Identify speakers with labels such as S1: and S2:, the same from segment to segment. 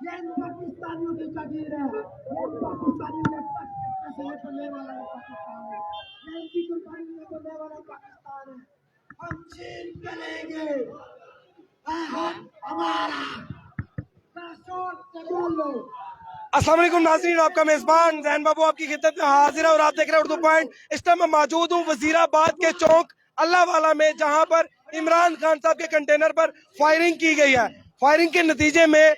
S1: ये पाकिस्तानियों की जागीर है, ये पाकिस्तानियों के तख्त से चलने वाला है पाकिस्तान है, ये इनकी कुर्बानी में बनने वाला पाकिस्तान है। हम छीन के लेंगे हमारा अस्सलाम वालेकुम नाज़रीन, आपका मेजबान जैन बाबू आपकी खिदमत में हाजिर है और आप देख रहे हैं उर्दू पॉइंट। इस टाइम मैं मौजूद हूँ वजीराबाद के चौक अल्लाह वाला में, जहां पर इमरान खान साहब के कंटेनर पर फायरिंग की गई है। फायरिंग के नतीजे में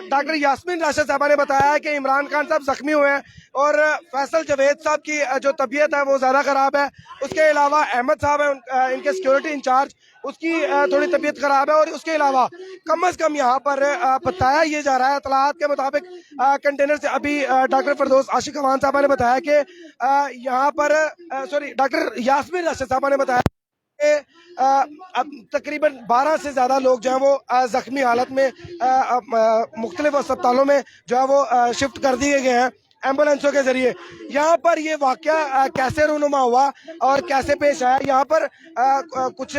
S1: डॉक्टर यास्मीन राशिद साहबा ने बताया है कि इमरान खान साहब जख्मी हुए हैं और फैसल जवेद साहब की जो तबीयत है वो ज़्यादा ख़राब है। उसके अलावा अहमद साहब है इनके सिक्योरिटी इंचार्ज, उसकी थोड़ी तबीयत खराब है। और उसके अलावा कम से कम यहाँ पर बताया ये जा रहा है, इतलात के मुताबिक कंटेनर से अभी डॉक्टर फरदौस आशिक अवान साहबा ने बताया कि यहाँ पर डॉक्टर यास्मीन राशिद साहबा ने बताया अब तकरीबन 12 से ज्यादा लोग जो है वो जख्मी हालत में मुख्तलिफ अस्पतालों में जो है वो शिफ्ट कर दिए गए हैं एम्बुलेंसों के जरिए। यहाँ पर ये वाकया कैसे रूनुमा हुआ और कैसे पेश आया, यहाँ पर कुछ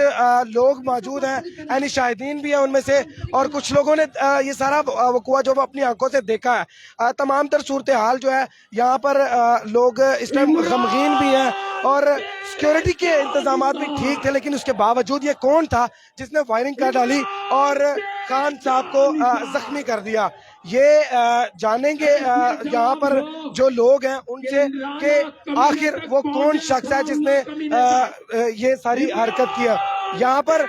S1: लोग मौजूद हैं, यानी शाहिदीन भी हैं उनमें से, और कुछ लोगों ने ये सारा वक़ुआ जो वो अपनी आंखों से देखा है। तमाम तर सूरत हाल जो है यहाँ पर लोग इस टाइम गमगीन भी हैं और सिक्योरिटी के इंतजाम भी ठीक थे, लेकिन उसके बावजूद ये कौन था जिसने फायरिंग कर डाली और खान साहब को जख्मी कर दिया, ये जानेंगे यहाँ पर जो लोग हैं उनसे कि आखिर वो कौन शख्स है जिसने ये सारी हरकत किया। यहाँ पर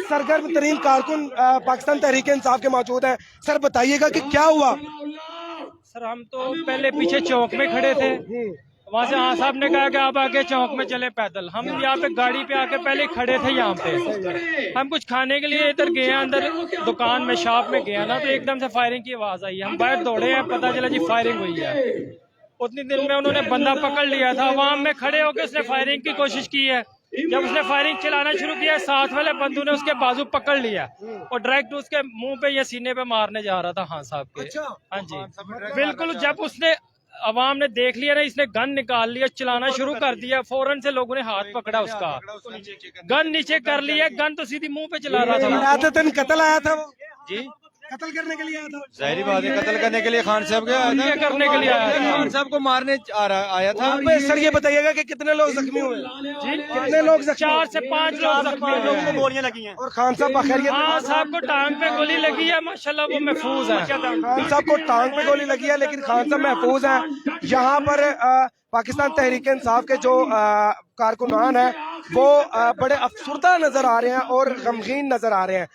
S1: सरगर्म तरीन कारकुन पाकिस्तान तहरीक इंसाफ के मौजूद हैं। सर बताइएगा कि क्या हुआ।
S2: सर हम तो पहले पीछे चौक में खड़े थे, वहाँ से हाँ साहब ने कहा कि आप आगे चौक में चले पैदल। हम यहाँ पे गाड़ी पे आके पहले खड़े थे यहाँ पे, हम कुछ खाने के लिए इधर गए अंदर दुकान में शॉप में गया ना, तो एकदम से फायरिंग की आवाज आई। हम बाहर दौड़े हैं, पता चला जी फायरिंग हुई है। उतनी दिन में उन्होंने बंदा पकड़ लिया था, अवाम में खड़े होकर उसने फायरिंग की कोशिश की है। जब उसने फायरिंग चलाना शुरू किया, साथ वाले बंदू ने उसके बाजू पकड़ लिया और डायरेक्ट उसके मुंह पे या सीने पे मारने जा रहा था खान साहब के। हाँ जी बिल्कुल। जब उसने अवाम ने देख लिया ना, इसने गन निकाल लिया, चलाना शुरू कर दिया, फौरन से लोगों ने हाथ पकड़ा उसका, गन नीचे कर लिया, गन तो सीधी मुंह पे चला रहा था।
S1: कत्ल आया था वो
S2: जी,
S1: कत्ल करने के लिए आया था।
S3: जाहिर बात है, कत्ल करने के लिए खान साहब के आया था,
S2: करने के लिए आया था,
S3: खान साहब को मारने आया था।
S1: सर ये बताइएगा कि कितने लोग जख्मी हुए
S2: जी,
S1: कितने लोग
S2: 4 से 5 लोग जख्मी हुए।
S1: लोगों को गोलियां लगी हैं और खान साहब बखैरियत
S2: खान साहब को टांग पे गोली लगी है, माशाल्लाह वो महफूज है।
S1: खान साहब को टांग पे गोली लगी है लेकिन खान साहब महफूज हैं। यहाँ पर पाकिस्तान तहरीक इंसाफ के जो कारकुनान हैं वो बड़े अफसुर्दा नजर आ रहे हैं और गमगीन नजर आ रहे हैं।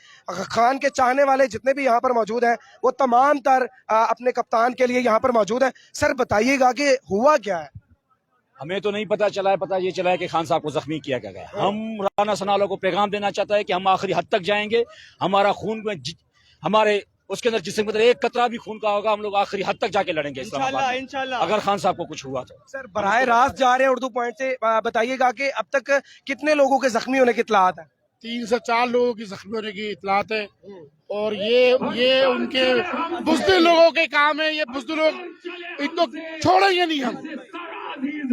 S1: खान के चाहने वाले जितने भी यहाँ पर मौजूद हैं वो तमाम तर अपने कप्तान के लिए यहाँ पर मौजूद हैं। सर बताइएगा कि हुआ क्या है।
S4: हमें तो नहीं पता चला है, पता ये चला है कि खान साहब को जख्मी किया गया। हम राना सनालो को पैगाम देना चाहता है कि हम आखिरी हद तक जाएंगे, हमारा खून में हमारे उसके अंदर जिससे मतलब एक कतरा भी खून का होगा, हम लोग आखिरी हद तक जाके लड़ेंगे इंशाल्लाह अगर खान साहब को कुछ हुआ तो।
S1: सर बराह रास्त जा रहे हैं उर्दू पॉइंट से, बताइएगा कि अब तक कितने लोगों के जख्मी होने की इत्तलात है।
S5: 3 से 4 लोगों की जख्मी होने की इत्तलात है और ये उनके बुज़दिल लोगों के काम है। ये बुज़दिल लोग इनको छोड़ेंगे नहीं हम।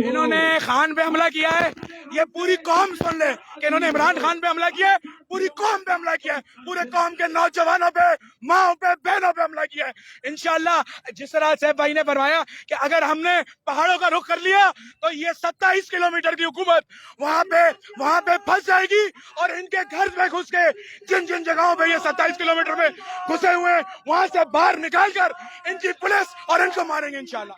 S1: इन्होंने खान पे हमला किया है, ये पूरी कौम सुन ले कि इन्होंने इमरान खान पे हमला किया है, पूरी कौम पे हमला किया है, पूरे कौम के नौजवानों पे, माओ पे, बहनों पे हमला किया है। इंशाल्लाह जिस तरह से भाई ने फरमाया कि अगर हमने पहाड़ों का रुख कर लिया तो ये 27 किलोमीटर की हुकूमत वहां पे फंस जाएगी और इनके घर में घुस के जिन जिन जगहों पे ये 27 किलोमीटर में घुसे हुए हैं वहां से बाहर निकाल कर इनकी पुलिस और इनको मारेंगे इंशाल्लाह।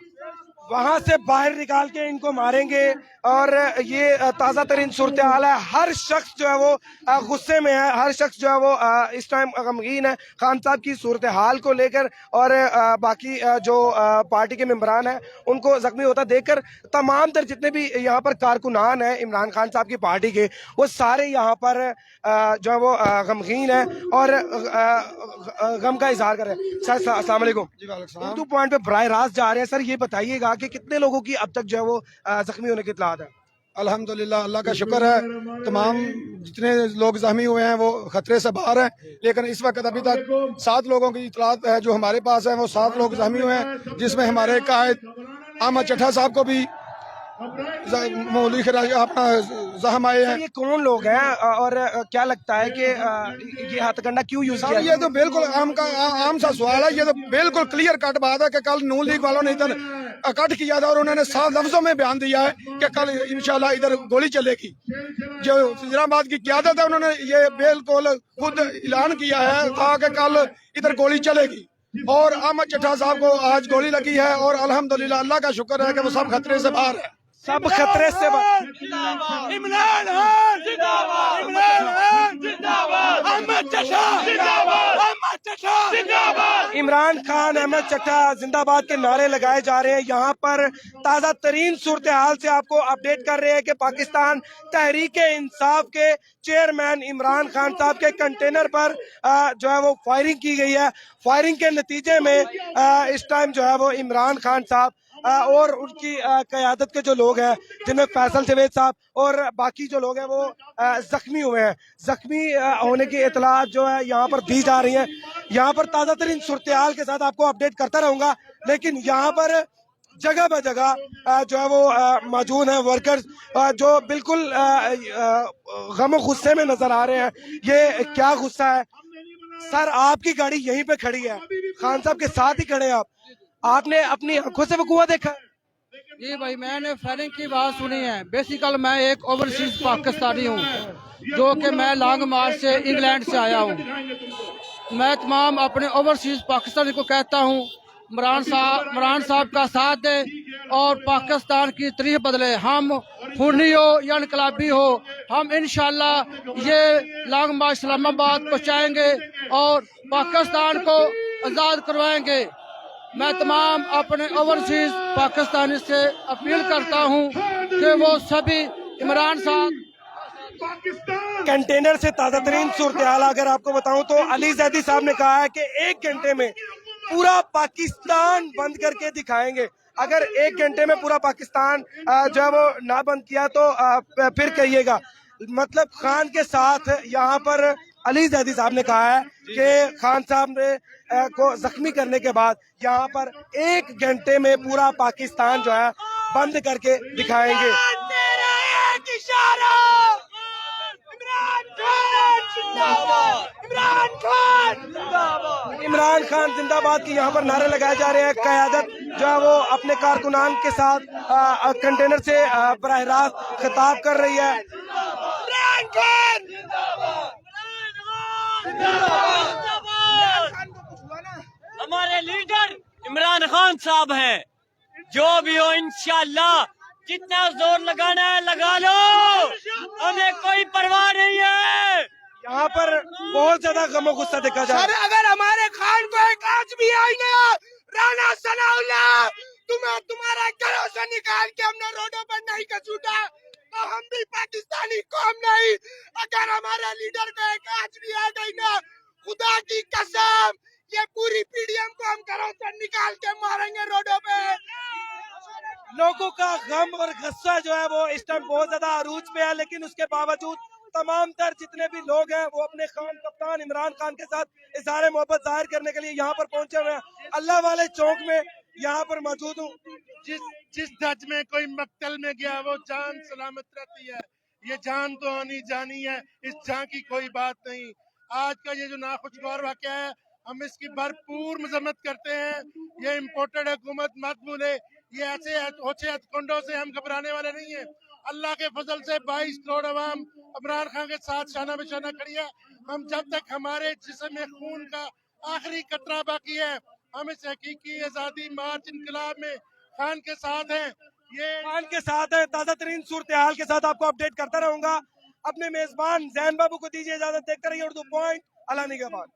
S1: वहां से बाहर निकाल के इनको मारेंगे और ये ताज़ा तरीन सूरत हाल है। हर शख्स जो है वो गुस्से में है, हर शख्स जो है वो इस टाइम गमगीन है खान साहब की सूरत हाल को लेकर और बाकी जो पार्टी के मेंबरान हैं उनको जख्मी होता देखकर तमाम तर जितने भी यहाँ पर कारकुनान हैं इमरान खान साहब की पार्टी के, वो सारे यहाँ पर जो है वो गमगीन है और गम का इजहार कर रहे हैं। सर अस्सलाम वालेकुम, उर्दू पॉइंट पे बराह रास्त जा रहे हैं। सर ये बताइएगा कि कितने लोगों की अब तक जो है वो जख्मी होने की इत्तलात है।
S5: अल्हम्दुलिल्लाह अल्लाह का शुक्र है, तमाम जितने लोग जख्मी हुए हैं वो खतरे से बाहर हैं, लेकिन इस वक्त अभी तक 7 लोगों की इत्तलात है जो हमारे पास है। वो 7 लोग जख्मी हुए हैं जिसमें हमारे कायद अहमद चट्ठा साहब को भी मौलवी अपना जहम आए हैं।
S1: ये कौन लोग हैं और क्या लगता है कि ये हथकंडा क्यों यूज किया?
S5: ये तो बिल्कुल आम सा सवाल है। ये तो बिल्कुल क्लियर कट बात है कि कल नून लीग वालों ने इधर इकट्ठ किया था और उन्होंने साफ लफ्जों में बयान दिया है कि कल इंशाल्लाह इधर गोली चलेगी। जो वज़ीराबाद की क़यादत है उन्होंने ये बिल्कुल खुद ऐलान किया है था कि कल इधर गोली चलेगी। और अहमद चट्टा साहब को आज गोली लगी है और अल्हम्दुलिल्लाह अल्लाह का शुक्र है कि वो सब खतरे से बाहर है।
S1: सब खतरे से इमरान खान जिंदाबाद, इमरान खान जिंदाबाद, अहमद चट्टा जिंदाबाद, अहमद चट्टा जिंदाबाद। इमरान खान अहमद चट्टा जिंदाबाद के नारे लगाए जा रहे हैं। यहाँ पर ताज़ा तरीन सूरत हाल से आपको अपडेट कर रहे हैं कि पाकिस्तान तहरीक इंसाफ के चेयरमैन इमरान खान साहब के कंटेनर पर जो है वो फायरिंग की गई है। फायरिंग के नतीजे में इस टाइम जो है वो इमरान खान साहब और उनकी क़यादत के जो लोग हैं, जिनमें फैसल जवेद साहब और बाकी जो लोग हैं वो जख्मी हुए हैं। जख्मी होने की इतलात जो है यहाँ पर दी जा रही है। यहाँ पर ताज़ा तरीन सूरत हाल के साथ आपको अपडेट करता रहूंगा। लेकिन यहाँ पर जगह ब जगह जो है वो मौजूद हैं वर्कर्स जो बिल्कुल गम गुस्से में नजर आ रहे हैं। ये क्या गुस्सा है? सर, आपकी गाड़ी यहीं पे खड़ी है, खान साहब के साथ ही खड़े हैं आप, आपने अपनी आंखों से वकूआ देखा?
S6: जी भाई, मैंने फायरिंग की बात सुनी है। बेसिकल मैं एक ओवरसीज पाकिस्तानी हूँ जो कि मैं लॉन्ग मार्च से इंग्लैंड से आया हूँ। मैं तमाम अपने ओवरसीज पाकिस्तानी को कहता हूँ इमरान साहब का साथ दे और पाकिस्तान की तारीख बदले। हम खूनी हो या इनकलाबी हो, हम इंशाल्लाह ये लॉन्ग मार्च इस्लामाबाद पहुँचाएंगे और पाकिस्तान को आज़ाद करवाएंगे। मैं तमाम अपने ओवरसीज पाकिस्तानी से अपील करता हूं कि वो सभी इमरान साहब
S1: कंटेनर से ताज़ा तरीन सूरत हाल अगर आपको बताऊं तो अली जैदी साहब ने कहा है कि 1 घंटे में पूरा पाकिस्तान बंद करके दिखाएंगे। अगर 1 घंटे में पूरा पाकिस्तान जो है वो ना बंद किया तो फिर कहिएगा। मतलब खान के साथ यहाँ पर अली जैदी साहब ने कहा है कि खान साहब ने को जख्मी करने के बाद यहाँ पर 1 घंटे में पूरा पाकिस्तान जो है बंद करके दिखाएंगे। इमरान खान जिंदाबाद की यहाँ पर नारे लगाए जा रहे हैं। क़यादत जो है वो अपने कारकुनान के साथ कंटेनर से बराह रास्त खिताब कर रही है। इमरान खान
S7: हमारे लीडर इमरान खान साहब हैं। जो भी हो इंशाल्लाह जितना जोर लगाना है लगा लो, हमें कोई परवाह नहीं है।
S1: यहाँ पर बहुत ज्यादा गम गुस्सा देखा जा रहा है।
S5: अगर हमारे खान को एक आज भी आएंगे राना सनाउल्लाह तुम्हें तुम्हारा घरों से निकाल के हमने रोडों पर नहीं कसूटा तो हम भी पाकिस्तानी कौम नहीं। अगर हमारे लीडर को एक आज भी आ गई ना, खुदा की कसम ये पूरी पीडीएम को हम घरों से निकाल के मारेंगे रोडों पे।
S1: लोगों का गम और गुस्सा जो है वो इस टाइम बहुत ज्यादा अरूज पे है। लेकिन उसके बावजूद तमाम तर जितने भी लोग हैं वो अपने खान कप्तान इमरान खान के साथ इज़हार मोहब्बत जाहिर करने के लिए यहाँ पर पहुंचे हुए हैं। अल्लाह वाले चौक में यहाँ पर मौजूद हूँ।
S5: जिस धज में कोई मक्तल में गया वो जान सलामत रहती है। ये जान तो आनी जानी है, इस जान की कोई बात नहीं। आज का ये जो नाखुशगवार वाक़या है हम इसकी भरपूर मजम्मत करते हैं। ये इम्पोर्टेड हुकूमत मत भूले, ये ऐसे ओछे हथकंडों से हम घबराने वाले नहीं है। अल्लाह के फजल से 22 करोड़ अवाम इमरान खान के साथ शाना बिशाना खड़ी है। हम जब तक हमारे जिस्म में खून का आखिरी कतरा बाकी है हम इस हकीकी आजादी मार्च इनकलाब में खान के साथ हैं। ये
S1: खान के साथ है। ताज़ा तरीन सूरत हाल के साथ आपको अपडेट करता रहूंगा। अपने मेजबान जैन बाबू को दीजिए इजाजत। देखते रहिए उर्दू पॉइंट। अल्लाह निगहबान।